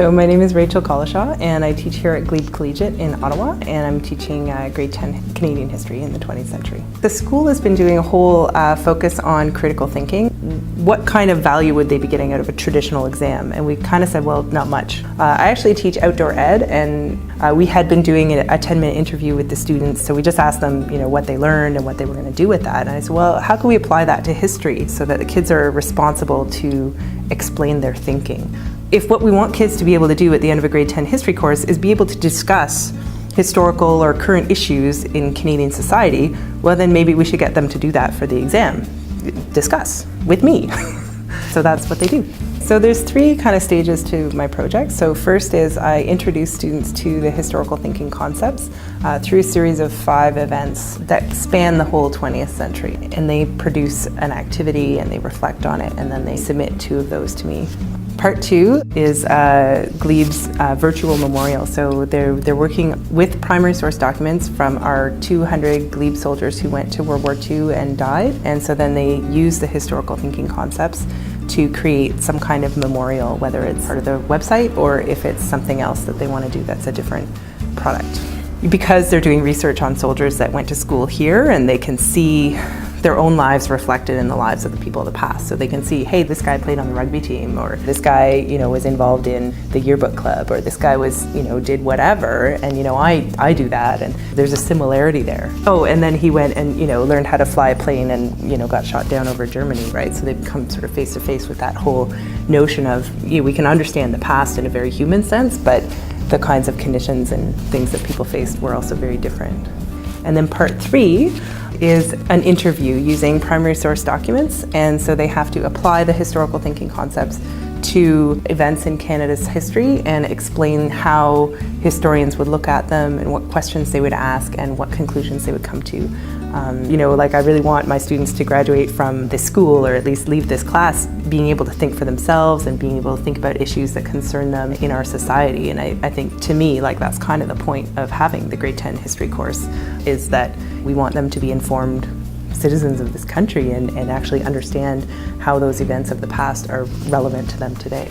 So my name is Rachel Collishaw, and I teach here at Glebe Collegiate in Ottawa, and I'm teaching grade 10 Canadian history in the 20th century. The school has been doing a whole focus on critical thinking. What kind of value would they be getting out of a traditional exam? And we kind of said, well, not much. I actually teach outdoor ed, and we had been doing a 10-minute interview with the students, so we just asked them, what they learned and what they were going to do with that. And I said, well, how can we apply that to history so that the kids are responsible to explain their thinking? If what we want kids to be able to do at the end of a grade 10 history course is be able to discuss historical or current issues in Canadian society, well then maybe we should get them to do that for the exam. Discuss with me. So that's what they do. So there's three kind of stages to my project. So first is I introduce students to the historical thinking concepts through a series of 5 events that span the whole 20th century. And they produce an activity and they reflect on it, and then they submit 2 of those to me. Part 2 is Glebe's virtual memorial. So they're working with primary source documents from our 200 Glebe soldiers who went to World War II and died. And so then they use the historical thinking concepts to create some kind of memorial, whether it's part of the website or if it's something else that they want to do that's a different product. Because they're doing research on soldiers that went to school here, and they can see their own lives reflected in the lives of the people of the past. So they can see, hey, this guy played on the rugby team, or this guy, was involved in the yearbook club, or this guy was, did whatever, and I do that, and there's a similarity there. Oh, and then he went and, learned how to fly a plane and, got shot down over Germany, right? So they become sort of face to face with that whole notion of, we can understand the past in a very human sense, but the kinds of conditions and things that people faced were also very different. And then part 3 is an interview using primary source documents, and so they have to apply the historical thinking concepts to events in Canada's history and explain how historians would look at them and what questions they would ask and what conclusions they would come to. I really want my students to graduate from this school, or at least leave this class, being able to think for themselves and being able to think about issues that concern them in our society. And I think, to me, that's kind of the point of having the grade 10 history course, is that we want them to be informed citizens of this country and actually understand how those events of the past are relevant to them today.